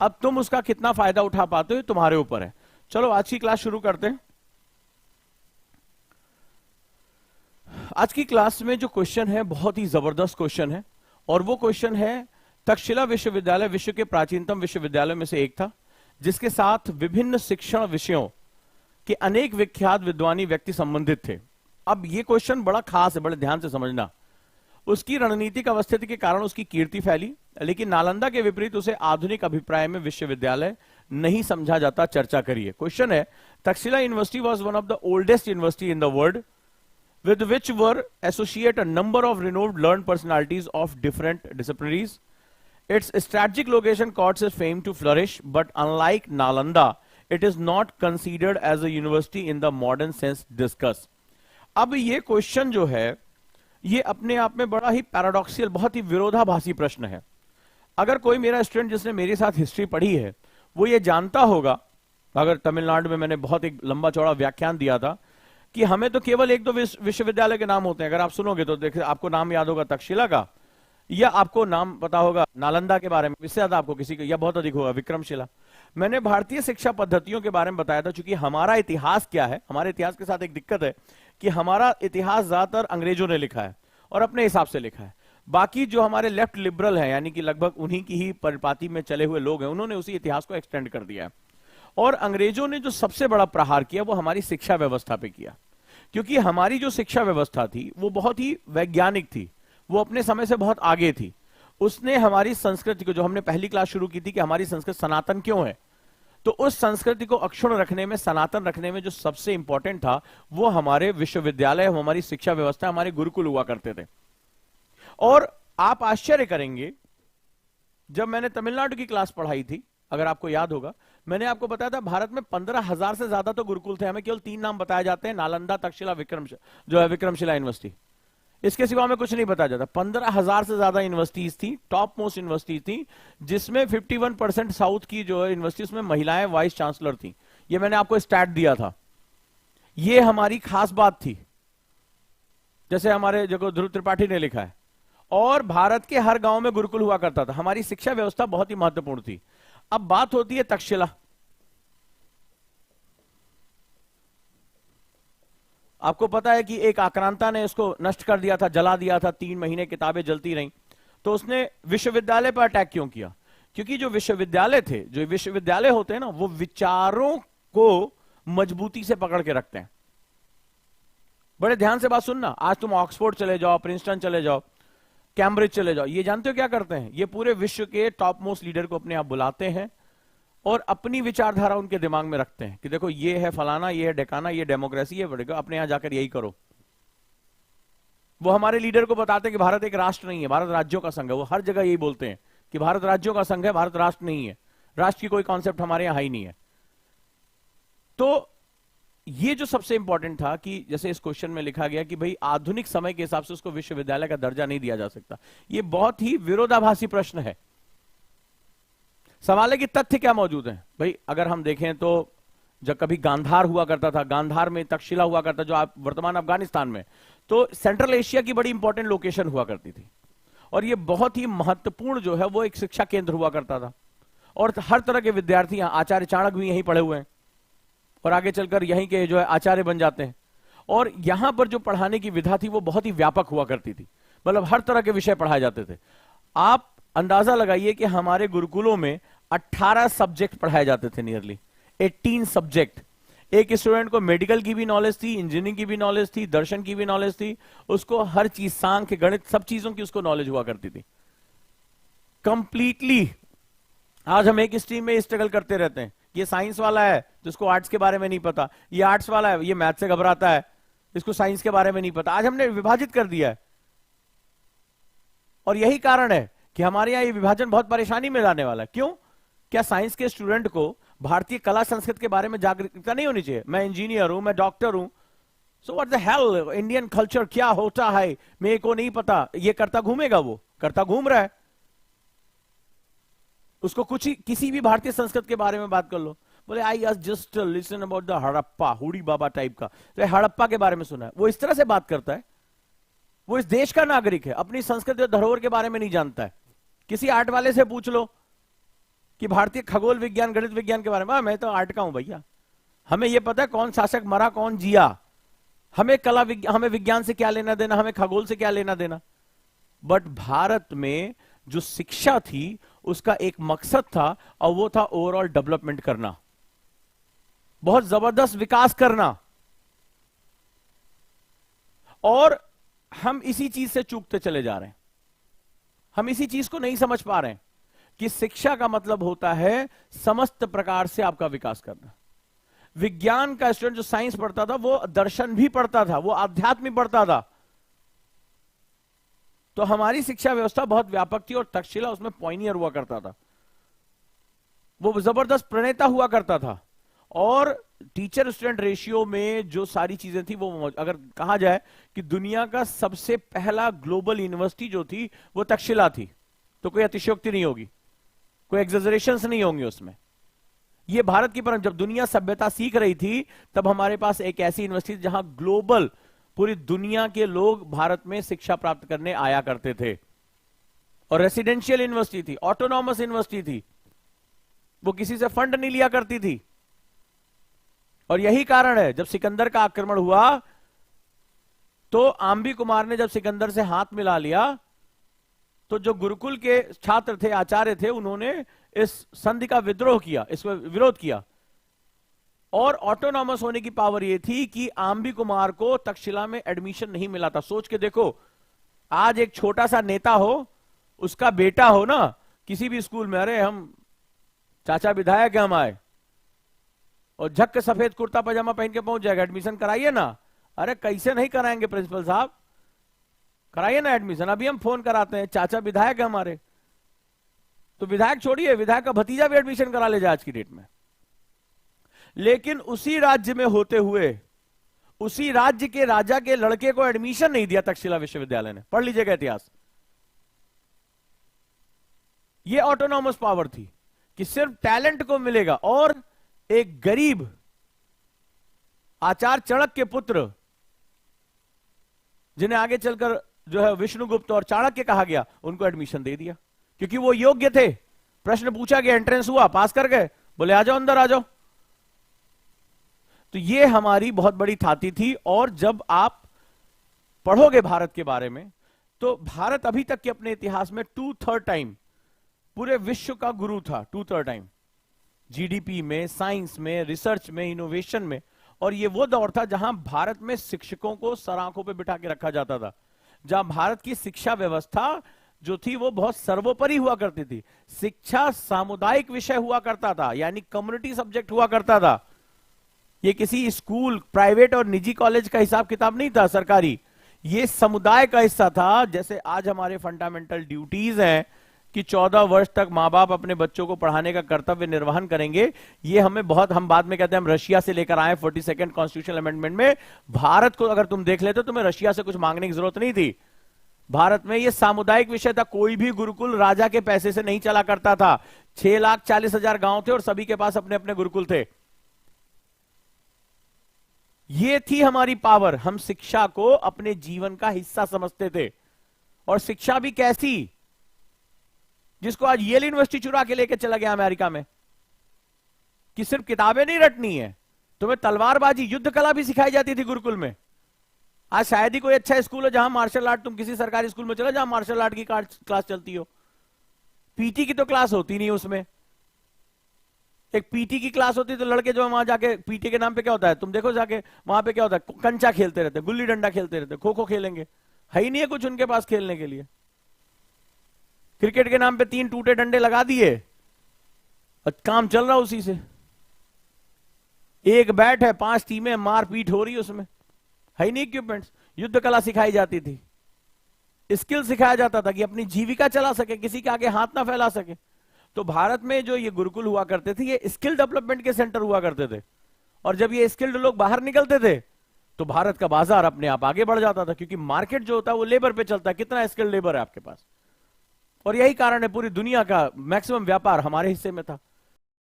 अब तुम उसका कितना फायदा उठा पाते हो तुम्हारे ऊपर है। चलो आज की क्लास शुरू करते हैं। आज की क्लास में जो क्वेश्चन है बहुत ही जबरदस्त क्वेश्चन है, और वो क्वेश्चन है तक्षशिला विश्वविद्यालय विश्व के प्राचीनतम विश्वविद्यालयों में से एक था, जिसके साथ विभिन्न शिक्षण विषयों के अनेक विख्यात विद्वानी व्यक्ति संबंधित थे। अब ये क्वेश्चन बड़ा खास है, बड़े ध्यान से समझना। उसकी रणनीतिक अवस्थिति के कारण उसकी कीर्ति फैली, लेकिन नालंदा के विपरीत उसे आधुनिक अभिप्राय में विश्वविद्यालय नहीं समझा जाता। चर्चा करिए। क्वेश्चन है, Takshashila university was one of the oldest university in the world with which were associate a number of renowned learned personalities of different disciplines. Its strategic location caused its fame to flourish, but unlike Nalanda, it is not considered as a university in the modern sense discussed. अब ये question जो है ये अपने आप में बड़ा ही paradoxical, बहुत ही विरोधाभासी प्रश्न है। अगर कोई मेरा स्टूडेंट जिसने मेरे साथ हिस्ट्री पढ़ी है वो ये जानता होगा, अगर तमिलनाडु में मैंने बहुत एक लंबा चौड़ा व्याख्यान दिया था कि हमें तो केवल एक दो विश्वविद्यालय के नाम होते हैं। अगर आप सुनोगे तो देखिए आपको नाम याद होगा तक्षशिला का, या आपको नाम पता होगा नालंदा के बारे में, इससे ज्यादा आपको किसी का या बहुत अधिक होगा विक्रमशिला। मैंने भारतीय शिक्षा पद्धतियों के बारे में बताया था, क्योंकि हमारा इतिहास क्या है, हमारे इतिहास के साथ एक दिक्कत है कि हमारा इतिहास ज्यादातर अंग्रेजों ने लिखा है और अपने हिसाब से लिखा है। बाकी जो हमारे लेफ्ट लिबरल है, यानी कि लगभग उन्हीं की ही परिपाटी में चले हुए लोग हैं, उन्होंने उसी इतिहास को एक्सटेंड कर दिया है। और अंग्रेजों ने जो सबसे बड़ा प्रहार किया वो हमारी शिक्षा व्यवस्था पे किया, क्योंकि हमारी जो शिक्षा व्यवस्था थी वो बहुत ही वैज्ञानिक थी, वो अपने समय से बहुत आगे थी। उसने हमारी संस्कृति को, जो हमने पहली क्लास शुरू की थी कि हमारी संस्कृति सनातन क्यों है, तो उस संस्कृति को अक्षुण्ण रखने में, सनातन रखने में जो सबसे इंपॉर्टेंट था वो हमारे विश्वविद्यालय, हमारी शिक्षा व्यवस्था, हमारे गुरुकुल हुआ करते थे। और आप आश्चर्य करेंगे, जब मैंने तमिलनाडु की क्लास पढ़ाई थी, अगर आपको याद होगा, मैंने आपको बताया था भारत में 15,000 से ज्यादा तो गुरुकुल थे। हमें केवल 3 नाम बताए जाते हैं, नालंदा, तक्षशिला, जो है विक्रमशिला यूनिवर्सिटी। इसके सिवा हमें कुछ नहीं बताया जाता। 15,000 से ज्यादा यूनिवर्सिटीज थी, टॉप मोस्ट यूनिवर्सिटीज थी, जिसमें 51% साउथ की जो है यूनिवर्सिटी, उसमें महिलाएं वाइस चांसलर थी। ये मैंने आपको स्टैट दिया था। ये हमारी खास बात थी, जैसे हमारे जो ध्रुव त्रिपाठी ने लिखा है। और भारत के हर गांव में गुरुकुल हुआ करता था। हमारी शिक्षा व्यवस्था बहुत ही महत्वपूर्ण थी। अब बात होती है तक्षशिला। आपको पता है कि एक आक्रांता ने इसको नष्ट कर दिया था, जला दिया था, 3 महीने किताबें जलती रहीं। तो उसने विश्वविद्यालय पर अटैक क्यों किया? क्योंकि जो विश्वविद्यालय थे, जो विश्वविद्यालय होते हैं ना, वो विचारों को मजबूती से पकड़ के रखते हैं। बड़े ध्यान से बात सुनना। आज तुम ऑक्सफोर्ड चले जाओ, प्रिंसटन चले जाओ, कैम्ब्रिज चले जाओ, ये जानते हो क्या करते हैं? ये पूरे विश्व के टॉप मोस्ट लीडर को अपने आप बुलाते हैं और अपनी विचारधारा उनके दिमाग में रखते हैं कि देखो ये है फलाना, ये है ढेकाना, ये डेमोक्रेसी है, बढ़ेगा, अपने यहां जाकर यही करो। वो हमारे लीडर को बताते हैं कि भारत एक राष्ट्र नहीं है, भारत राज्यों का संघ है। वो हर जगह यही बोलते हैं कि भारत राज्यों का संघ है, भारत राष्ट्र नहीं है, राष्ट्र की कोई कॉन्सेप्ट हमारे यहां ही नहीं है। तो ये जो सबसे इंपॉर्टेंट था कि जैसे इस क्वेश्चन में लिखा गया कि भाई आधुनिक समय के हिसाब से उसको विश्वविद्यालय का दर्जा नहीं दिया जा सकता। ये बहुत ही विरोधाभासी प्रश्न है। सवाल है कि तथ्य क्या मौजूद है। भाई अगर हम देखें तो जब कभी गांधार हुआ करता था, गांधार में तक्षशिला हुआ करता, जो आप वर्तमान अफगानिस्तान में, तो सेंट्रल एशिया की बड़ी इंपॉर्टेंट लोकेशन हुआ करती थी। और ये बहुत ही महत्वपूर्ण जो है वो एक शिक्षा केंद्र हुआ करता था। और हर तरह के विद्यार्थी, आचार्य चाणक्य भी यहीं पढ़े हुए हैं और आगे चलकर यहीं के जो है आचार्य बन जाते हैं। और यहां पर जो पढ़ाने की विधा थी वो बहुत ही व्यापक हुआ करती थी, मतलब हर तरह के विषय पढ़ाए जाते थे। आप अंदाजा लगाइए कि हमारे गुरुकुलों में 18 सब्जेक्ट पढ़ाए जाते थे, नियरली 18 सब्जेक्ट। एक स्टूडेंट को मेडिकल की भी नॉलेज थी, इंजीनियरिंग की भी नॉलेज थी, दर्शन की भी नॉलेज थी, उसको हर चीज, सांख्य, गणित, सब चीजों की उसको नॉलेज हुआ करती थी कंप्लीटली। आज हम एक स्ट्रीम में स्ट्रगल करते रहते हैं। ये साइंस वाला है जिसको आर्ट्स के बारे में नहीं पता, ये आर्ट्स वाला है, ये मैथ से घबराता है, इसको साइंस के बारे में नहीं पता। आज हमने विभाजित कर दिया है। और यही कारण है कि हमारे यहां ये विभाजन बहुत परेशानी में लाने वाला है। क्यों? क्या साइंस के स्टूडेंट को भारतीय कला संस्कृति के बारे में जागरूकता नहीं होनी चाहिए? मैं इंजीनियर हूं, मैं डॉक्टर हूं, so what the hell, Indian culture क्या होता है मेरे को नहीं पता। ये करता घूमेगा, वो करता घूम रहा है। उसको कुछ ही, किसी भी भारतीय संस्कृति के बारे में बात कर लो, बोले I just listen about the Harappa, hoodie Baba type का, तो हड़प्पा के बारे में सुना है। वो इस तरह से बात करता है। वो इस देश का नागरिक है, अपनी संस्कृति और धरोहर के बारे में नहीं जानता है। किसी आर्ट वाले से पूछ लो, कि भारतीय खगोल विज्ञान गणित विज्ञान के बारे में, मैं तो आर्ट का हूं भैया, हमें यह पता है कौन शासक मरा कौन जिया, हमें हमें विज्ञान से क्या लेना देना, हमें खगोल से क्या लेना देना। बट भारत में जो शिक्षा थी उसका एक मकसद था, और वो था ओवरऑल डेवलपमेंट करना, बहुत जबरदस्त विकास करना। और हम इसी चीज से चूकते चले जा रहे हैं, हम इसी चीज को नहीं समझ पा रहे हैं कि शिक्षा का मतलब होता है समस्त प्रकार से आपका विकास करना। विज्ञान का स्टूडेंट जो साइंस पढ़ता था वो दर्शन भी पढ़ता था, वो आध्यात्म भी पढ़ता था। तो हमारी शिक्षा व्यवस्था बहुत व्यापक थी, और तक्षशिला उसमें पॉइनियर हुआ करता था, वो जबरदस्त प्रणेता हुआ करता था। और टीचर स्टूडेंट रेशियो में जो सारी चीजें थी वो, अगर कहा जाए कि दुनिया का सबसे पहला ग्लोबल यूनिवर्सिटी जो थी वो तक्षशिला थी, तो कोई अतिशयोक्ति नहीं होगी, कोई एग्जेजरेशंस नहीं होंगे उसमें। ये भारत की परंपरा, जब दुनिया सभ्यता सीख रही थी तब हमारे पास एक ऐसी यूनिवर्सिटी जहां ग्लोबल पूरी दुनिया के लोग भारत में शिक्षा प्राप्त करने आया करते थे। और रेसिडेंशियल यूनिवर्सिटी थी, ऑटोनॉमस यूनिवर्सिटी थी, वो किसी से फंड नहीं लिया करती थी। और यही कारण है जब सिकंदर का आक्रमण हुआ तो आंबी कुमार ने जब सिकंदर से हाथ मिला लिया तो जो गुरुकुल के छात्र थे, आचार्य थे, उन्होंने इस संधि का विद्रोह किया, इसको विरोध किया। और ऑटोनॉमस होने की पावर यह थी कि आंबी कुमार को तक्षशिला में एडमिशन नहीं मिला था। सोच के देखो, आज एक छोटा सा नेता हो, उसका बेटा हो ना किसी भी स्कूल में, अरे हम चाचा विधायक हम आए, और झक के सफेद कुर्ता पजामा पहन के पहुंच जाएगा, एडमिशन कराइए ना। अरे कैसे नहीं कराएंगे प्रिंसिपल साहब, कराइए ना एडमिशन, अभी हम फोन कराते हैं, चाचा विधायक है हमारे। तो विधायक छोड़िए, विधायक का भतीजा भी एडमिशन करा ले जाए आज की डेट में। लेकिन उसी राज्य में होते हुए उसी राज्य के राजा के लड़के को एडमिशन नहीं दिया तक्षशिला विश्वविद्यालय ने। पढ़ लीजिएगा इतिहास। यह ऑटोनॉमस पावर थी कि सिर्फ टैलेंट को मिलेगा। और एक गरीब आचार्य चाणक्य के पुत्र, जिन्हें आगे चलकर जो है विष्णुगुप्त और चाणक्य कहा गया, उनको एडमिशन दे दिया क्योंकि वो योग्य थे। प्रश्न पूछा गया, एंट्रेंस हुआ, पास कर गए, बोले आ जाओ अंदर आ जाओ। तो ये हमारी बहुत बड़ी थाती थी। और जब आप पढ़ोगे भारत के बारे में तो भारत अभी तक के अपने इतिहास में 2/3 टाइम पूरे विश्व का गुरु था। 2/3 टाइम जीडीपी में, साइंस में, रिसर्च में, इनोवेशन में। और ये वो दौर था जहां भारत में शिक्षकों को सर आंखों पे बिठा के रखा जाता था, जहां भारत की शिक्षा व्यवस्था जो थी वो बहुत सर्वोपरि हुआ करती थी। शिक्षा सामुदायिक विषय हुआ करता था, यानी कम्युनिटी सब्जेक्ट हुआ करता था। ये किसी स्कूल, प्राइवेट और निजी कॉलेज का हिसाब किताब नहीं था सरकारी, ये समुदाय का हिस्सा था। जैसे आज हमारे फंडामेंटल ड्यूटीज हैं कि 14 वर्ष तक मां बाप अपने बच्चों को पढ़ाने का कर्तव्य निर्वहन करेंगे। ये हमें बहुत, हम बाद में कहते हैं हम रशिया से लेकर आए 42nd कॉन्स्टिट्यूशनल अमेंडमेंट में। भारत को अगर तुम देख लेते तो तुम्हें रशिया से कुछ मांगने की जरूरत नहीं थी। भारत में ये सामुदायिक विषय था। कोई भी गुरुकुल राजा के पैसे से नहीं चला करता था। 6,40,000 गांव थे और सभी के पास अपने अपने गुरुकुल थे। ये थी हमारी पावर। हम शिक्षा को अपने जीवन का हिस्सा समझते थे। और शिक्षा भी कैसी, जिसको आज येल यूनिवर्सिटी चुरा के लेके चला गया अमेरिका में, कि सिर्फ किताबें नहीं रटनी है, तुम्हें तलवारबाजी, युद्ध कला भी सिखाई जाती थी गुरुकुल में। आज शायद ही कोई अच्छा स्कूल हो जहां मार्शल आर्ट, तुम किसी सरकारी स्कूल में चलो जहां मार्शल आर्ट की क्लास चलती हो। पीटी की तो क्लास होती नहीं उसमें। एक पीटी की क्लास होती तो लड़के जो वहां जाके, पीटी के नाम पे क्या होता है तुम देखो जाके, वहां पे क्या होता है, कंचा खेलते रहते, गुल्ली डंडा खेलते रहते, खो खो खेलेंगे, है ही नहीं है कुछ उनके पास खेलने के लिए। क्रिकेट के नाम पे 3 टूटे डंडे लगा दिए और काम चल रहा उसी से। एक बैट है, 5 टीमें, मारपीट हो रही है उसमें, है ही नहीं इक्विपमेंट्स। युद्ध कला सिखाई जाती थी, स्किल सिखाया जाता था कि अपनी जीविका चला सके, किसी के आगे हाथ ना फैला सके। तो भारत में जो ये गुरुकुल हुआ करते थे, ये स्किल डेवलपमेंट के सेंटर हुआ करते थे। और जब ये स्किल्ड लोग बाहर निकलते थे तो भारत का बाजार अपने आप आगे बढ़ जाता था, क्योंकि मार्केट जो होता है वो लेबर पे चलता है, कितना स्किल्ड लेबर है आपके पास। और यही कारण है पूरी दुनिया का मैक्सिमम व्यापार हमारे हिस्से में था।